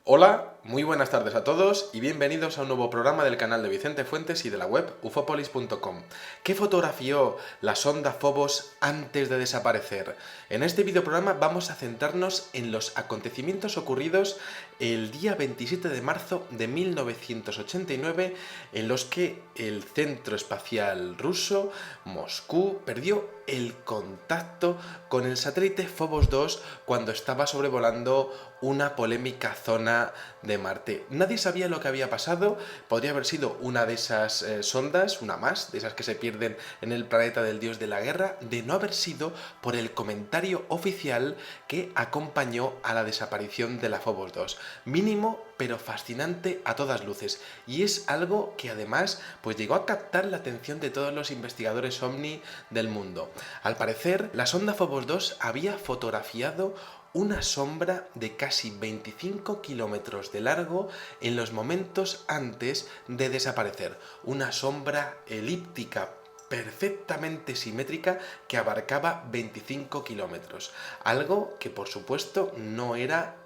Hola, muy buenas tardes a todos y bienvenidos a un nuevo programa del canal de Vicente Fuentes y de la web ufopolis.com. ¿Qué fotografió la sonda Phobos antes de desaparecer? En este videoprograma vamos a centrarnos en los acontecimientos ocurridos el día 27 de marzo de 1989, en los que el centro espacial ruso, Moscú, perdió el contacto con el satélite Phobos 2 cuando estaba sobrevolando una polémica zona de Marte. Nadie sabía lo que había pasado, podría haber sido una de esas sondas, una más, de esas que se pierden en el planeta del dios de la guerra, de no haber sido por el comentario oficial que acompañó a la desaparición de la Phobos 2. Mínimo, pero fascinante a todas luces. Y es algo que además pues llegó a captar la atención de todos los investigadores OVNI del mundo. Al parecer, la sonda Phobos 2 había fotografiado una sombra de casi 25 kilómetros de largo en los momentos antes de desaparecer. Una sombra elíptica perfectamente simétrica que abarcaba 25 kilómetros. Algo que por supuesto no era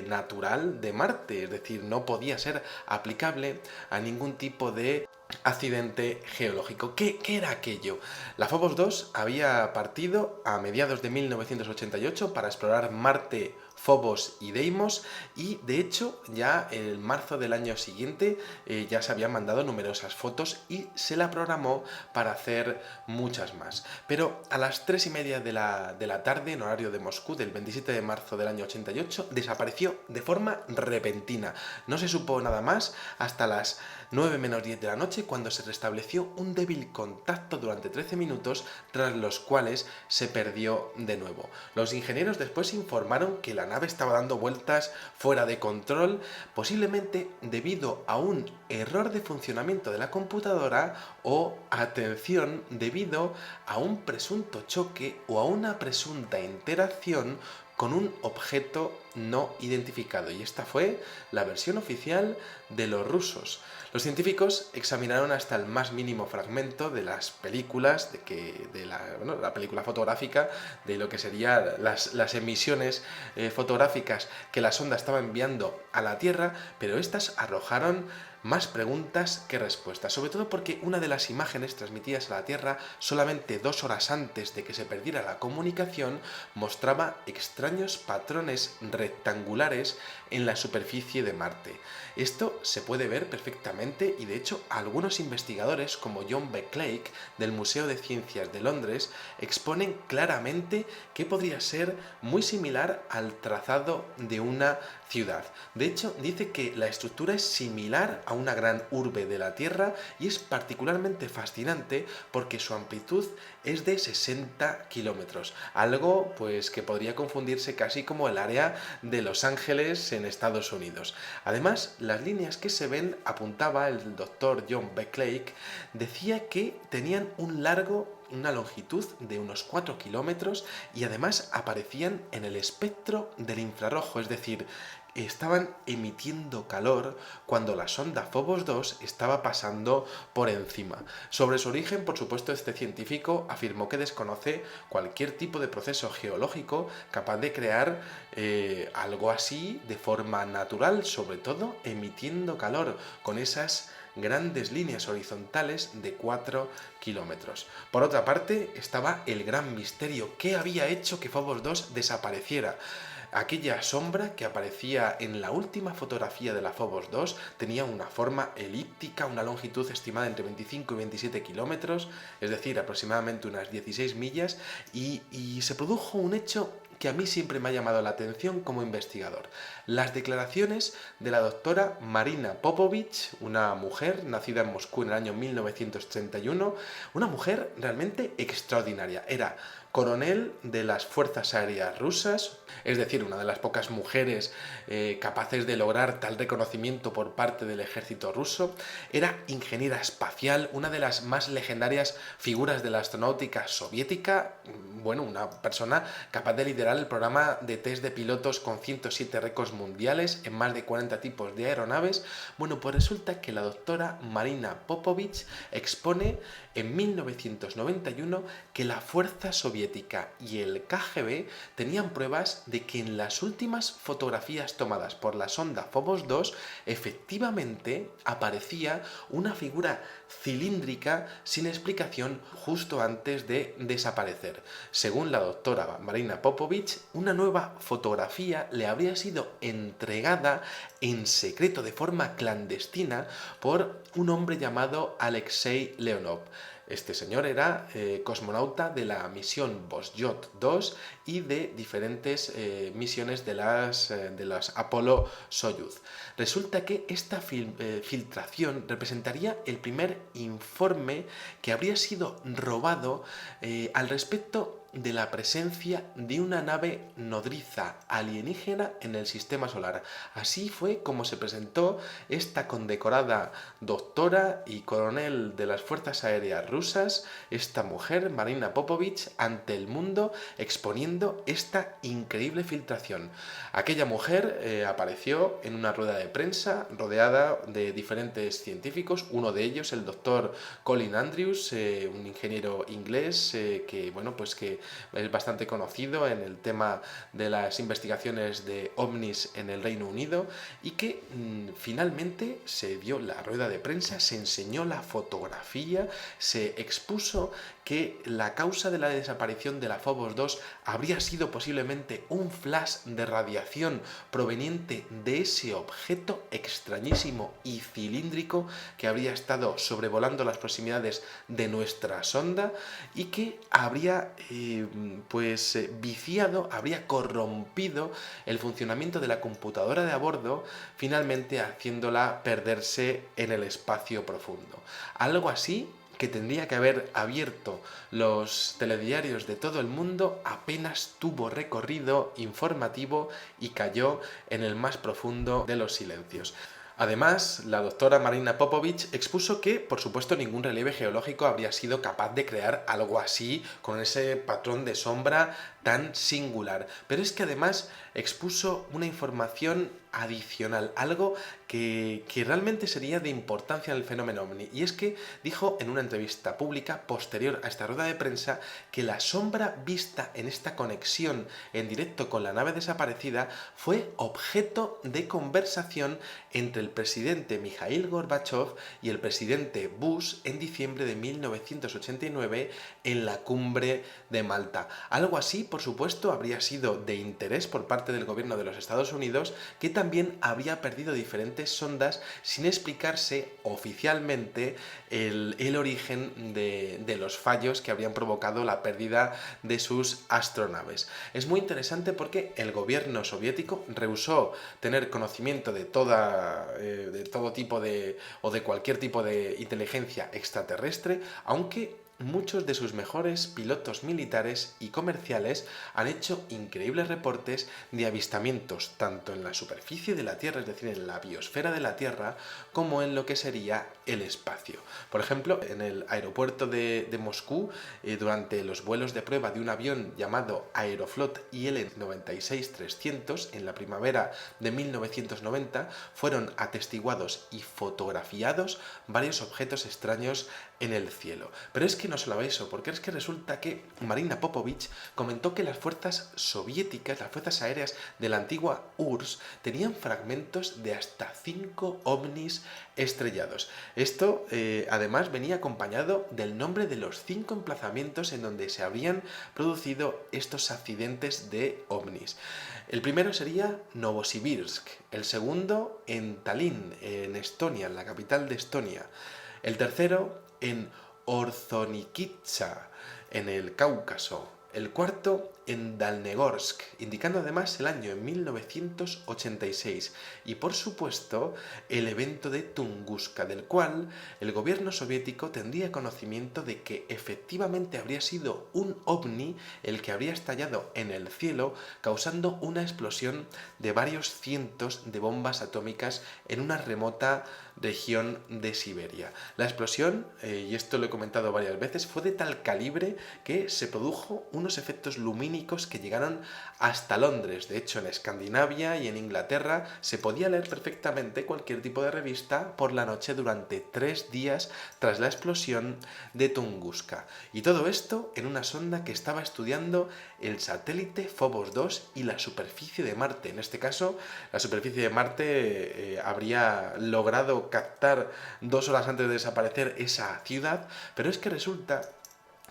natural de Marte, es decir, no podía ser aplicable a ningún tipo de accidente geológico. ¿Qué era aquello? La Phobos 2 había partido a mediados de 1988 para explorar Marte, Phobos y Deimos, y de hecho ya en marzo del año siguiente ya se habían mandado numerosas fotos y se la programó para hacer muchas más. Pero a las 3:30 de la tarde, en horario de Moscú, del 27 de marzo del año 88, desapareció de forma repentina. No se supo nada más hasta las 9 menos 10 de la noche, cuando se restableció un débil contacto durante 13 minutos, tras los cuales se perdió de nuevo. Los ingenieros después informaron que la nave estaba dando vueltas fuera de control, posiblemente debido a un error de funcionamiento de la computadora o, atención, debido a un presunto choque o a una presunta interacción con un objeto no identificado. Y esta fue la versión oficial de los rusos. Los científicos examinaron hasta el más mínimo fragmento de las películas, la película fotográfica, de lo que serían las emisiones fotográficas que la sonda estaba enviando a la Tierra, pero estas arrojaron más preguntas que respuestas, sobre todo porque una de las imágenes transmitidas a la Tierra solamente 2 horas antes de que se perdiera la comunicación mostraba extraños patrones rectangulares en la superficie de Marte. Esto se puede ver perfectamente y de hecho algunos investigadores como John Becklake del Museo de Ciencias de Londres exponen claramente que podría ser muy similar al trazado de una ciudad. De hecho, dice que la estructura es similar a una gran urbe de la Tierra y es particularmente fascinante porque su amplitud es de 60 kilómetros, algo pues que podría confundirse casi como el área de Los Ángeles en Estados Unidos. Además, las líneas que se ven, apuntaba el doctor John Becklake, decía que tenían una longitud de unos 4 kilómetros y además aparecían en el espectro del infrarrojo, es decir, estaban emitiendo calor cuando la sonda Phobos 2 estaba pasando por encima. Sobre su origen, por supuesto, este científico afirmó que desconoce cualquier tipo de proceso geológico capaz de crear algo así de forma natural, sobre todo emitiendo calor con esas grandes líneas horizontales de 4 kilómetros. Por otra parte, estaba el gran misterio: ¿qué había hecho que Phobos 2 desapareciera? Aquella sombra que aparecía en la última fotografía de la Phobos 2 tenía una forma elíptica, una longitud estimada entre 25 y 27 kilómetros, es decir, aproximadamente unas 16 millas, y se produjo un hecho que a mí siempre me ha llamado la atención como investigador: las declaraciones de la doctora Marina Popovich, una mujer nacida en Moscú en el año 1931, una mujer realmente extraordinaria. Era coronel de las Fuerzas Aéreas Rusas, es decir, una de las pocas mujeres capaces de lograr tal reconocimiento por parte del ejército ruso. Era ingeniera espacial, una de las más legendarias figuras de la astronáutica soviética, bueno, una persona capaz de liderar el programa de test de pilotos con 107 récords mundiales en más de 40 tipos de aeronaves. Bueno, pues resulta que la doctora Marina Popovich expone en 1991 que la fuerza soviética Soviética y el KGB tenían pruebas de que en las últimas fotografías tomadas por la sonda Phobos 2 efectivamente aparecía una figura cilíndrica sin explicación justo antes de desaparecer. Según la doctora Marina Popovich, una nueva fotografía le habría sido entregada en secreto de forma clandestina por un hombre llamado Alexei Leonov. Este señor era cosmonauta de la misión Voskhod 2 y de diferentes misiones de las Apollo-Soyuz. Resulta que esta filtración representaría el primer informe que habría sido robado al respecto de la presencia de una nave nodriza alienígena en el sistema solar. Así fue como se presentó esta condecorada doctora y coronel de las Fuerzas Aéreas Rusas, esta mujer, Marina Popovich, ante el mundo exponiendo esta increíble filtración. Aquella mujer apareció en una rueda de prensa rodeada de diferentes científicos, uno de ellos el doctor Colin Andrews, un ingeniero inglés que es bastante conocido en el tema de las investigaciones de ovnis en el Reino Unido y que finalmente se dio la rueda de prensa, se enseñó la fotografía, se expuso que la causa de la desaparición de la Phobos 2 habría sido posiblemente un flash de radiación proveniente de ese objeto extrañísimo y cilíndrico que habría estado sobrevolando las proximidades de nuestra sonda y que habría viciado, habría corrompido el funcionamiento de la computadora de a bordo, finalmente haciéndola perderse en el espacio profundo. Algo así que tendría que haber abierto los telediarios de todo el mundo apenas tuvo recorrido informativo y cayó en el más profundo de los silencios. Además, la doctora Marina Popovich expuso que, por supuesto, ningún relieve geológico habría sido capaz de crear algo así con ese patrón de sombra tan singular. Pero es que además expuso una información adicional, algo que realmente sería de importancia en el fenómeno OVNI. Y es que dijo en una entrevista pública posterior a esta rueda de prensa que la sombra vista en esta conexión en directo con la nave desaparecida fue objeto de conversación entre el presidente Mikhail Gorbachev y el presidente Bush en diciembre de 1989 en la cumbre de Malta. Algo así, por supuesto, habría sido de interés por parte del gobierno de los Estados Unidos, que también había perdido diferentes sondas sin explicarse oficialmente el origen de los fallos que habrían provocado la pérdida de sus astronaves. Es muy interesante porque el gobierno soviético rehusó tener conocimiento de todo tipo de cualquier tipo de inteligencia extraterrestre, aunque muchos de sus mejores pilotos militares y comerciales han hecho increíbles reportes de avistamientos tanto en la superficie de la Tierra, es decir, en la biosfera de la Tierra, como en lo que sería el espacio. Por ejemplo, en el aeropuerto de Moscú, durante los vuelos de prueba de un avión llamado Aeroflot IL-96-300 en la primavera de 1990, fueron atestiguados y fotografiados varios objetos extraños en el cielo. Pero es que no solo eso, porque es que resulta que Marina Popovich comentó que las fuerzas soviéticas, las fuerzas aéreas de la antigua URSS, tenían fragmentos de hasta 5 ovnis estrellados. Esto además venía acompañado del nombre de los 5 emplazamientos en donde se habrían producido estos accidentes de ovnis. El primero sería Novosibirsk, el segundo en Tallinn, en Estonia, en la capital de Estonia, el tercero en Orzonikitsa, en el Cáucaso, el cuarto en Dalnegorsk, indicando además el año en 1986, y por supuesto el evento de Tunguska, del cual el gobierno soviético tendría conocimiento de que efectivamente habría sido un ovni el que habría estallado en el cielo, causando una explosión de varios cientos de bombas atómicas en una remota región de Siberia. La explosión, y esto lo he comentado varias veces, fue de tal calibre que se produjo unos efectos lumínicos lumínicos que llegaron hasta Londres. De hecho, en Escandinavia y en Inglaterra se podía leer perfectamente cualquier tipo de revista por la noche durante 3 días tras la explosión de Tunguska. Y todo esto en una sonda que estaba estudiando el satélite Phobos 2 y la superficie de Marte. En este caso, la superficie de Marte habría logrado captar 2 horas antes de desaparecer esa ciudad, pero es que resulta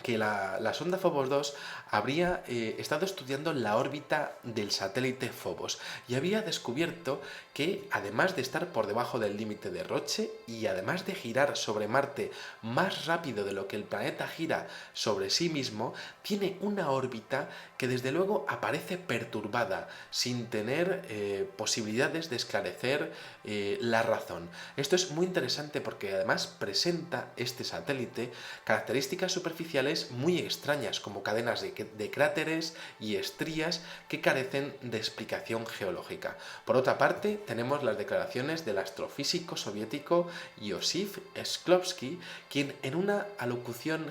que la sonda Phobos 2 habría estado estudiando la órbita del satélite Phobos y había descubierto que, además de estar por debajo del límite de Roche y además de girar sobre Marte más rápido de lo que el planeta gira sobre sí mismo, tiene una órbita que desde luego aparece perturbada, sin tener posibilidades de esclarecer la razón. Esto es muy interesante porque además presenta este satélite características superficiales muy extrañas, como cadenas de cráteres y estrías que carecen de explicación geológica. Por otra parte, tenemos las declaraciones del astrofísico soviético Iosif Shklovsky, quien en una alocución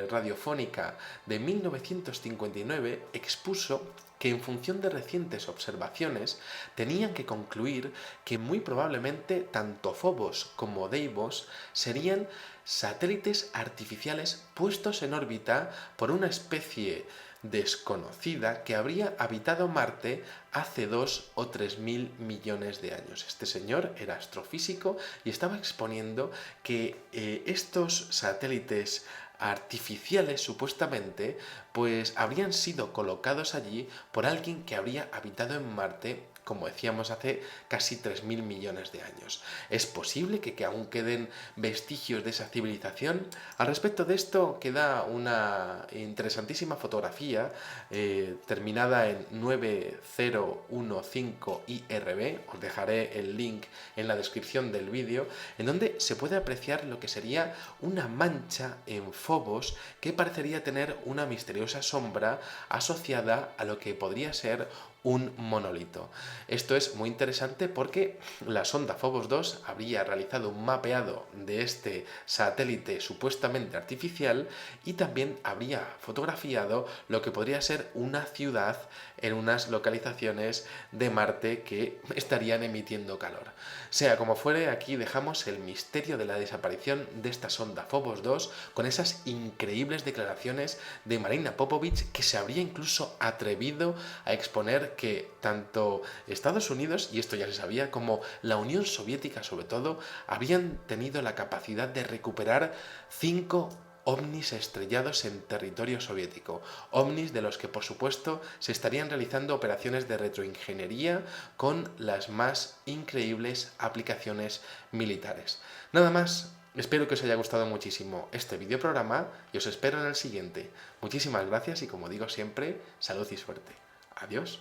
radiofónica de 1959 expuso que en función de recientes observaciones tenían que concluir que muy probablemente tanto Phobos como Deimos serían satélites artificiales puestos en órbita por una especie desconocida que habría habitado Marte hace 2 o 3 mil millones de años. Este señor era astrofísico y estaba exponiendo que estos satélites artificiales supuestamente pues habrían sido colocados allí por alguien que habría habitado en Marte, como decíamos, hace casi 3.000 millones de años. ¿Es posible que aún queden vestigios de esa civilización? Al respecto de esto queda una interesantísima fotografía terminada en 9015 IRB, os dejaré el link en la descripción del vídeo, en donde se puede apreciar lo que sería una mancha en Phobos que parecería tener una misteriosa sombra asociada a lo que podría ser un monolito. Esto es muy interesante porque la sonda Phobos 2 habría realizado un mapeado de este satélite supuestamente artificial y también habría fotografiado lo que podría ser una ciudad en unas localizaciones de Marte que estarían emitiendo calor. Sea como fuere, aquí dejamos el misterio de la desaparición de esta sonda Phobos 2 con esas increíbles declaraciones de Marina Popovich, que se habría incluso atrevido a exponer que tanto Estados Unidos, y esto ya se sabía, como la Unión Soviética sobre todo, habían tenido la capacidad de recuperar 5 ovnis estrellados en territorio soviético, ovnis de los que por supuesto se estarían realizando operaciones de retroingeniería con las más increíbles aplicaciones militares. Nada más. Espero que os haya gustado muchísimo este videoprograma y os espero en el siguiente. Muchísimas gracias y, como digo siempre, salud y suerte. Adiós.